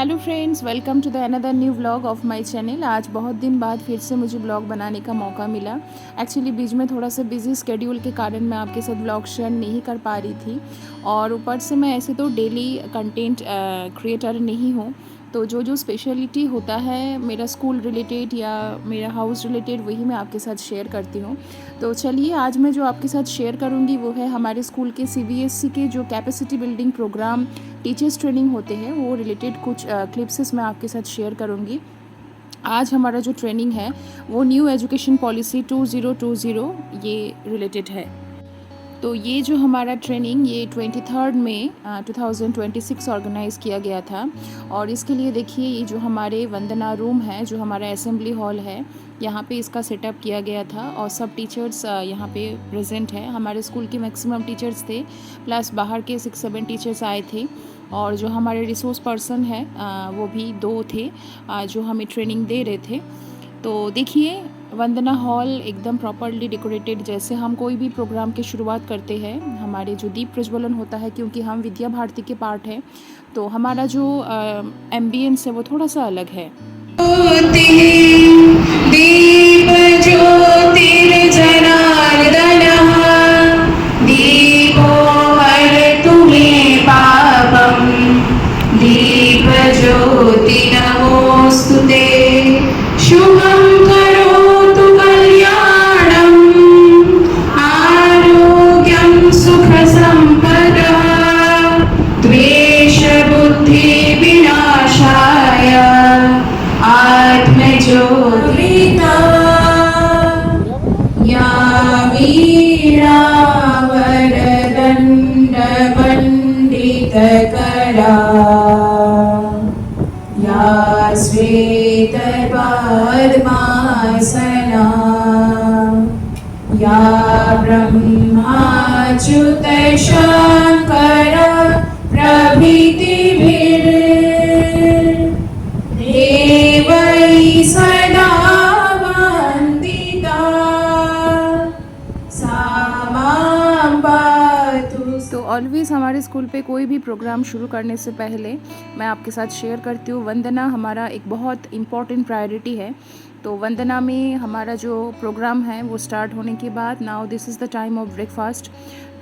Hello friends, welcome to the another new vlog of my channel. आज बहुत दिन बाद फिर से मुझे व्लॉग बनाने का मौका मिला। एक्चुअली बीच में थोड़ा सा बिजी स्केड्यूल के कारण मैं आपके साथ व्लॉग शेयर नहीं कर पा रही थी, और ऊपर से मैं ऐसे तो डेली कंटेंट क्रिएटर नहीं हूँ। तो जो जो स्पेशलिटी होता है मेरा स्कूल रिलेटेड या मेरा हाउस रिलेटेड, वही मैं आपके साथ शेयर करती हूँ। तो चलिए, आज मैं जो आपके साथ शेयर करूँगी वो है हमारे स्कूल के CBSE के जो capacity building program teachers training होते हैं वो रिलेटेड कुछ क्लिप्स मैं आपके साथ शेयर करूँगी। आज हमारा जो ट्रेनिंग है वो न्यू एजुकेशन पॉलिसी 2020 ये रिलेटेड है। तो ये जो हमारा ट्रेनिंग ये 23 मई 2026 ऑर्गेनाइज़ किया गया था। और इसके लिए देखिए, ये जो हमारे वंदना रूम है, जो हमारा असेंबली हॉल है, यहाँ पे इसका सेटअप किया गया था। और सब टीचर्स यहाँ पे प्रेजेंट है। हमारे स्कूल के मैक्सिमम टीचर्स थे, प्लस बाहर के 6-7 टीचर्स आए थे। और जो हमारे रिसोर्स पर्सन है वो भी 2 थे जो हमें ट्रेनिंग दे रहे थे। तो देखिए, वंदना हॉल एकदम प्रॉपरली डेकोरेटेड। जैसे हम कोई भी प्रोग्राम की शुरुआत करते हैं, हमारे जो दीप प्रज्वलन होता है, क्योंकि हम विद्या भारती के पार्ट हैं, तो हमारा जो एम्बियंस है वो थोड़ा सा अलग है। दीप ज्योति नमोस्तुते शुभं करोतु कल्याणं आरोग्यं सुखसम्पदः द्वेषबुद्धि विनाशाय आत्मज्योतिता या वीणा वरदण्डपण्डितकरा या श्वेतपद्मासना या ब्रह्माच्युत शंकर प्रभृतिभिर्देवैः सदा वन्दिता सा मां पातु। तो ऑलवेज़ हमारे स्कूल पे कोई भी प्रोग्राम शुरू करने से पहले मैं आपके साथ शेयर करती हूँ, वंदना हमारा एक बहुत इम्पॉर्टेंट प्रायोरिटी है। तो वंदना में हमारा जो प्रोग्राम है वो स्टार्ट होने के बाद now this is the time of breakfast.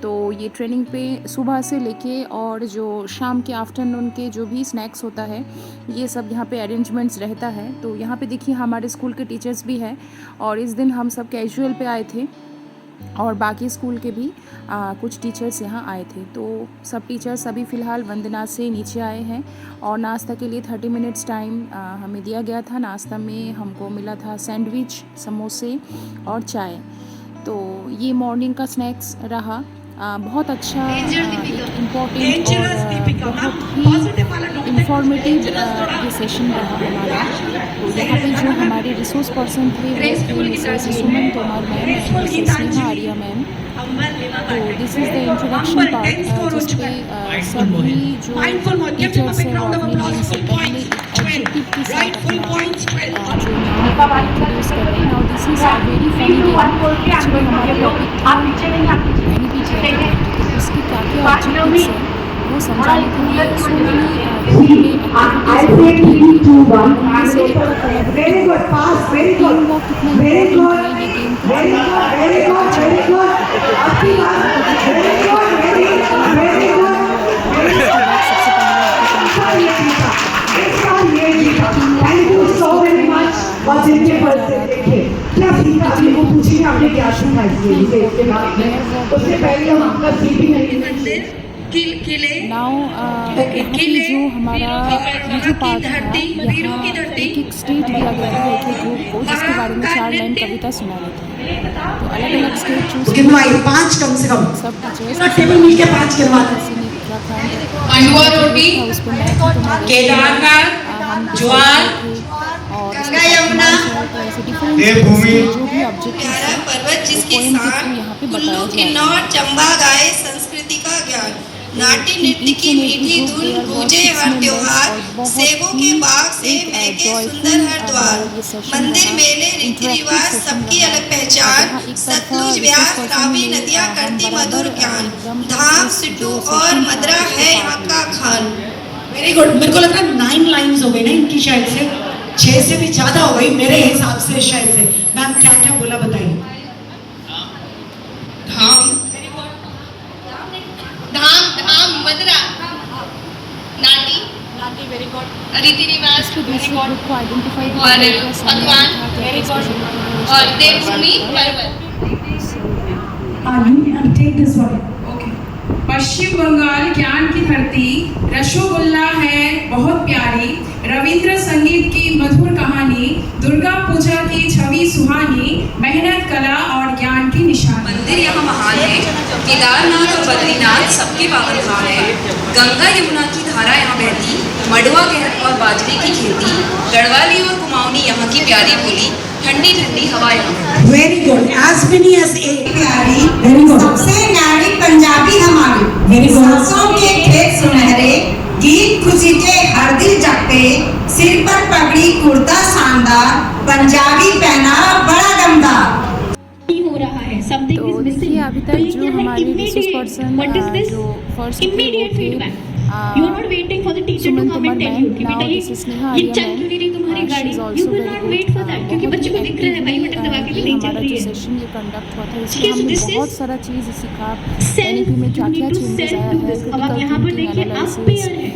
तो ये ट्रेनिंग पे सुबह से लेके और जो शाम के आफ्टरनून के जो भी स्नैक्स होता है, ये सब यहाँ पे अरेंजमेंट्स रहता है। तो यहाँ पे देखिए, हमारे स्कूल के टीचर्स भी हैं, और इस दिन हम सब कैजुअल पे आए थे, और बाकी स्कूल के भी कुछ टीचर्स यहाँ आए थे। तो सब टीचर्स अभी फ़िलहाल वंदना से नीचे आए हैं, और नाश्ता के लिए 30 मिनट्स टाइम हमें दिया गया था। नाश्ता में हमको मिला था सैंडविच, समोसे और चाय। तो ये मॉर्निंग का स्नैक्स रहा। बहुत अच्छा, इम्पोर्टेंट और बहुत ही इंफॉर्मेटिव ये सेशन रहा हमारा। तो यहाँ पे जो हमारे रिसोर्स पर्सन थे वो थे Mrs Suman Tomar ma'am, Mrs Sneha Arya ma'am. तो this is the introduction part, जिसपे सभी जो टीचर्स हैं वो अपने नाम से पहले ऑब्जेक्टिव के साथ अपना जो नाम इंट्रोड्यूस कर रहे हैं। Now this is a very funny game. Actually हमारा टॉपिक था मैनी टीचर, तो इसके क्या क्या ऑब्जेक्टिव्स हैं वो समझाने के लिए सो मेनी एक्टिविटीज़ उनमें से एक था कोलैबोरेटिव वर्क। टीम वर्क कितना इम्पोर्टेंट है ये गेम के थ्रू नाउ यहाँ पे जो हमारा ये जो पार्ट था, यहाँ एक एक स्टेट दिया गया था एक एक ग्रुप को, जिसके बारे में 4 लाइन कविता सुना रहे थे। तो अलग अलग स्टेट चूज सब टीचर्स टेबल मिलके 5 करवाते हैं। उस पर मैं केदारनाथ, ज्वार, और गंगा यमुना, ऐसे डिफरेंट जो भी ऑब्जेक्टिव्स हैं पर्वत जिसके साथ यहाँ पे बताया जाता है। चंबा गाए संस्कृति का ज्ञान, नाट्य नृत्य की मीठी धुन गूंजे हर त्योहार, सेबों के बाग से महके सुंदर हर द्वार, मंदिर मेले रीति रिवाज सबकी अलग पहचान, सतलुज व्यास रावी नदियाँ करती मधुर ज्ञान, धाम सिड्डू और मदरा है यहाँ का खान। Very good. मेरे को लग रहा है 9 लाइन्स से भी ज्यादा हो गई मेरे हिसाब से शायद से। मैम क्या क्या बोला बताइए। धाम धाम धाम मदरा नाटी वेरी गुड। रीति रिवाज इसके दूसरे ग्रुप को आइडेंटिफाई और पकवान और देवभूमि पर्वत। Take this one. Paschim Bangal ज्ञान की धरती, रसोगुल्ला है बहुत प्यारी, रविंद्र संगीत की मधुर कहानी, दुर्गा पूजा की छवि सुहानी, मेहनत कला और ज्ञान की निशानी। मंदिर यहाँ महान है, केदारनाथ और बद्रीनाथ सबके पावन धाम है। गंगा यमुना की धारा यहाँ बहती, मडुआ गेहूं और बाजरे की खेती, गढ़वाली और कुमाऊनी यहाँ की प्यारी बोली, ठंडी ठंडी हवा यहाँ। Very good. As many as a प्यारी, वेरी गुड। सबसे न्यारी पंजाबी हमारी, वेरी गुड। सरसों के खेत सुनहरे, गीत खुशी के हर दिल जपे, सिर पर पगड़ी कुर्ता शानदार, पंजाबी पहनावा बड़ा दमदार। हो रहा है, something तो is missing। देखिए अभी तक तो ये जो क्या है? हमारे resource Immediate- person what is this? जो first Immediate feedback. You are not waiting for the teacher to come and tell you कि बेटा ये चल क्यों नहीं रही तुम्हारी गाड़ी। You will not wait for that क्योंकि बच्चे को दिख रहा है भाई बटन दबा के भी नहीं चल रही है। सेशन ये कंडक्ट हुआ था ठीक है, इसमें so this हमने बहुत is सारा चीज़ सीखा। self, एनईपी में क्या you क्या need to चेंजेस आया self do है, this। अब आप यहाँ पर देखिए आप पेयर है,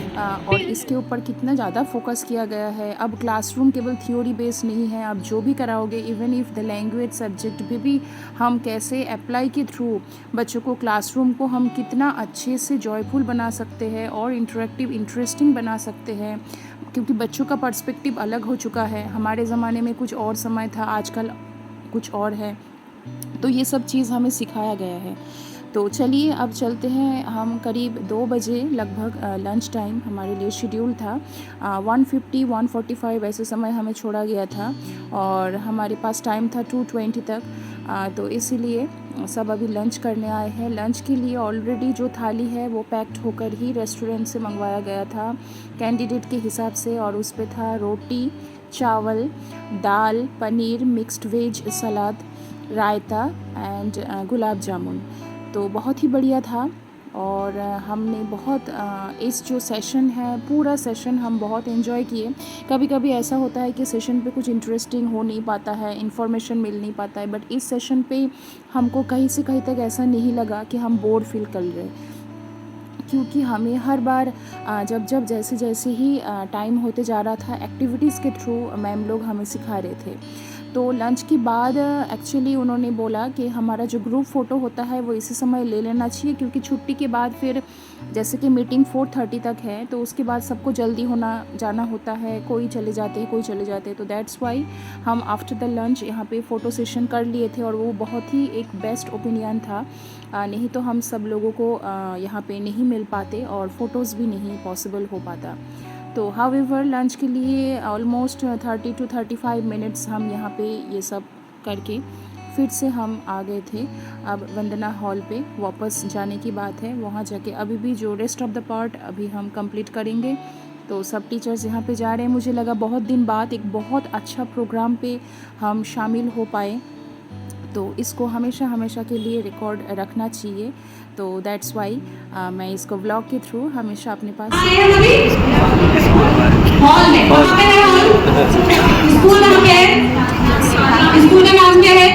और इसके ऊपर कितना ज़्यादा फोकस किया गया है। अब क्लासरूम केवल थ्योरी बेस नहीं है, आप जो भी कराओगे even if the language subject भी हम कैसे अप्लाई के थ्रू बच्चों को क्लासरूम को हम कितना अच्छे से जॉयफुल बना सकते हैं और इंटरेक्टिव इंटरेस्टिंग बना सकते हैं, क्योंकि बच्चों का पर्सपेक्टिव अलग हो चुका है। हमारे ज़माने में कुछ और समय था, आजकल कुछ और है, तो ये सब चीज़ हमें सिखाया गया है। तो चलिए अब चलते हैं हम। करीब 2 बजे लगभग लंच टाइम हमारे लिए शेड्यूल था। 1:50-1:45 ऐसे समय हमें छोड़ा गया था और हमारे पास टाइम था 2:20 तक। तो इसीलिए सब अभी लंच करने आए हैं। लंच के लिए ऑलरेडी जो थाली है वो पैक्ड होकर ही रेस्टोरेंट से मंगवाया गया था कैंडिडेट के हिसाब से, और उस पे था रोटी, चावल, दाल, paneer, mixed veg salad, raita and gulab jamun. तो बहुत ही बढ़िया था और हमने बहुत इस जो सेशन है पूरा सेशन हम बहुत एंजॉय किए। कभी कभी ऐसा होता है कि सेशन पे कुछ इंटरेस्टिंग हो नहीं पाता है, इन्फॉर्मेशन मिल नहीं पाता है, बट इस सेशन पे हमको कहीं से कहीं तक ऐसा नहीं लगा कि हम बोर फील कर रहे, क्योंकि हमें हर बार जब जैसे जैसे ही टाइम होते जा रहा था एक्टिविटीज़ के थ्रू मैम लोग हमें सिखा रहे थे। तो लंच के बाद एक्चुअली उन्होंने बोला कि हमारा जो ग्रुप फ़ोटो होता है वो इसी समय ले लेना चाहिए, क्योंकि छुट्टी के बाद फिर जैसे कि मीटिंग 4:30 तक है, तो उसके बाद सबको जल्दी जाना होता है, कोई चले जाते हैं कोई चले जाते हैं। तो दैट्स वाई हम आफ्टर द लंच यहाँ पे फ़ोटो सेशन कर लिए थे और वो बहुत ही एक बेस्ट ओपिनियन था। नहीं तो हम सब लोगों को यहाँ पे नहीं मिल पाते और फ़ोटोज़ भी नहीं पॉसिबल हो पाता। तो हाउएवर लंच के लिए ऑलमोस्ट 30 to 35 मिनट्स हम यहाँ पे ये सब करके फिर से हम आ गए थे। अब वंदना हॉल पे वापस जाने की बात है, वहाँ जाके अभी भी जो रेस्ट ऑफ द पार्ट अभी हम कंप्लीट करेंगे। तो सब टीचर्स यहाँ पे जा रहे हैं। मुझे लगा बहुत दिन बाद एक बहुत अच्छा प्रोग्राम पे हम शामिल हो पाए, तो इसको हमेशा हमेशा के लिए रिकॉर्ड रखना चाहिए। तो दैट्स वाई मैं इसको व्लॉग के थ्रू हमेशा अपने पास हॉल में कहाँ पे है हॉल? स्कूल कहाँ पे है? स्कूल का नाम क्या है?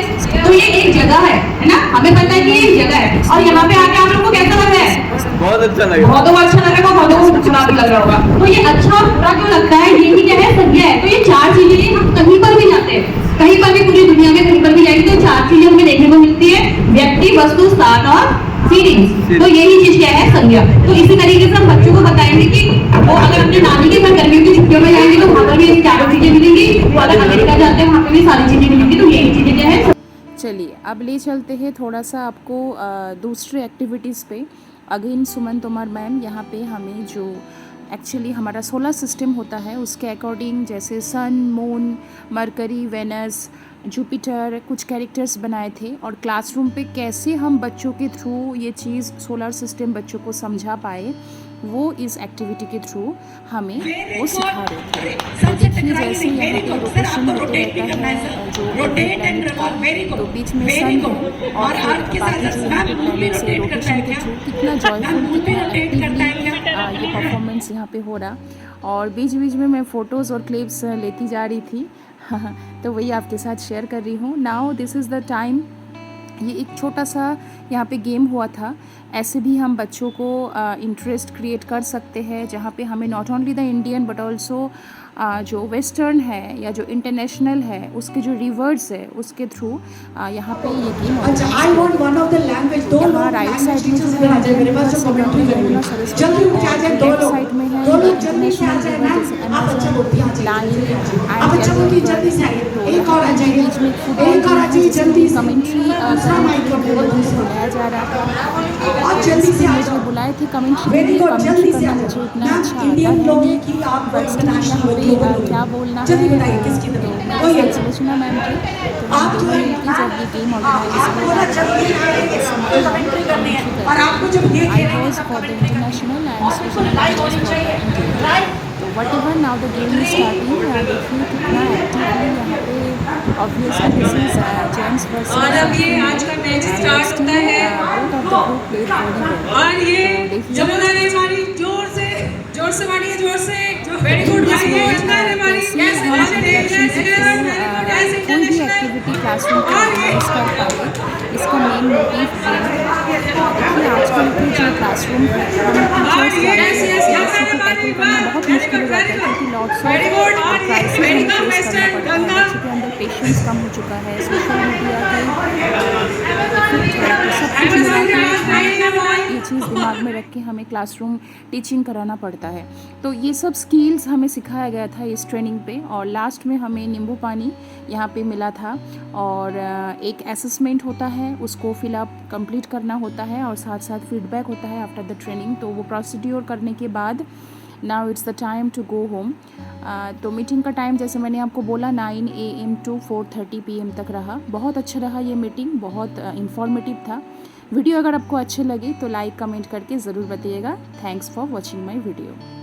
तो ये एक जगह है ना, हमें पता है कि ये एक जगह है। और यहाँ पे आके आप लोग को कैसा लग रहा है? बहुत अच्छा लगा। बहुत अच्छा लग रहा होगा, बहुत बुरा भी लग रहा होगा। तो ये अच्छा और बुरा क्यों लगता है? ये ही क्या है? संज्ञा है। तो ये 4 चीजें हम कहीं पर भी जाते हैं, कहीं पर भी पूरी दुनिया में कहीं पर भी जाएंगे तो 4 चीजें हमें देखने को मिलती है, व्यक्ति, वस्तु, स्थान और फीलिंग्स। तो यही चीज क्या है? संज्ञा। तो इसी तरीके से हम बच्चों को बताएंगे कि वो अगर अपने नानी के घर गर्मियों की छुट्टियों में जाएंगे तो वहाँ पर भी ये 4 चीजें मिलेंगी, वो अगर अमेरिका जाते हैं वहाँ पे भी सारी चीजें मिलेंगी। तो यही चीजें क्या है? चलिए अब ले चलते हैं थोड़ा सा आपको दूसरे एक्टिविटीज़ पे। अगेन सुमन तोमर मैम यहाँ पे हमें जो एक्चुअली हमारा सोलर सिस्टम होता है उसके अकॉर्डिंग जैसे सन, मून, मरकरी, वेनस, जुपिटर कुछ कैरेक्टर्स बनाए थे, और क्लासरूम पे कैसे हम बच्चों के थ्रू ये चीज़ सोलर सिस्टम बच्चों को समझा पाए, वो इस एक्टिविटी के थ्रू हमें वो सिखा रहे थे। तो देखिए जैसे यहाँ पे रोटेशन होते रहता है जो प्लैनेट का, तो बीच में सन है और फिर बाकी जो यहाँ पे प्लैनेट से रोटेशन के थ्रू कितना जॉयफुल कितना एक्टिवली ये परफॉर्मेंस यहाँ पे हो रहा। और बीच बीच में मैं फ़ोटोज़ और क्लिप्स लेती जा रही थी तो वही आपके साथ शेयर कर रही हूँ। Now this is the time. ये एक छोटा सा यहाँ पे गेम हुआ था। ऐसे भी हम बच्चों को इंटरेस्ट क्रिएट कर सकते हैं, जहाँ पे हमें not only the Indian but also जो वेस्टर्न है या जो इंटरनेशनल है उसके जो रिवर्ड्स है उसके थ्रू यहाँ पे ये गेम अच्छा, I want one of the language, दो लोग राइट language साइड में teachers जो भी आ है जाए, मेरे पास जो commentary करेंगे। जल्दी उठ के आ जाए दो लोग, साइड में है दो लोग जल्दी से आ जाए मैम। आप अच्छा बोल के आ जाइए, जल्दी आ जाइए। आप अच्छा बोल के जल्दी से आइए, एक और आ जाइए, एक और आ जाइए जल्दी से। कमेंट्री दूसरा माइक को बुलाया जा रहा था और जल्दी से आ मुझे जाओ। बुलाए थे कमेंट्री वेरी गुड, जल्दी से आ मुझे जाओ। इतना मैम अच्छा इंडियन आता लोग है की आप बट इंटरनेशनल यहाँ पे लोग क्या बोलना जल्दी है बताइए किसकी तो तरफ मैं वही है। सुलोचना मैम थी तो आप हम जो दोनों है मिलकर जब ये गेम ऑर्गेनाइज आपको ना जल्दी आएंगे कमेंट्री करनी है और आपको जब ये I खेलेंगे was तब for the कमेंट्री करनी international है। and और special बिल्कुल लाइव languages होनी for चाहिए, the Indian। राइट। तो whatever now the game is starting देखिए कितना एक्टिवली यहाँ पे obviously this is gents versus और अब ये आज का मैच स्टार्ट होता है both of the group played very well। और ये तो देखिए जमुना ने मारी जोर से मारी है, जोर से वेरी गुड भाई, ये गंगा ने मारी, यस कोई भी एक्टिविटी क्लासरूम में ऑर्गेनाइज कर पाए इसका मेन मोटिव ये है। देखिए आजकल के जो क्लासरूम है को टैकल करना बहुत मुश्किल हो जाता है क्योंकि लॉट्स ऑफ क्राइसिस हमें फेस करना पड़ता है। बच्चों के अंदर पेशेंस कम हो चुका है, सोशल मीडिया की सब कुछ मिला के ये चीज़ दिमाग में रख के हमें क्लासरूम टीचिंग कराना पड़ता है। तो ये सब स्किल्स हमें सिखाया गया था इस ट्रेनिंग पे और लास्ट में हमें नींबू पानी यहाँ पे मिला था और एक असेसमेंट होता है उसको फिलअप कंप्लीट करना होता है और साथ साथ फीडबैक होता है आफ्टर द ट्रेनिंग। तो वो प्रोसीड्योर करने के बाद now it's the time to go home. तो मीटिंग का टाइम जैसे मैंने आपको बोला 9 AM to 4:30 PM तक रहा। बहुत अच्छा रहा ये मीटिंग, बहुत इंफॉर्मेटिव था। वीडियो अगर आपको अच्छे लगे तो लाइक कमेंट करके ज़रूर बताइएगा। Thanks for watching my video.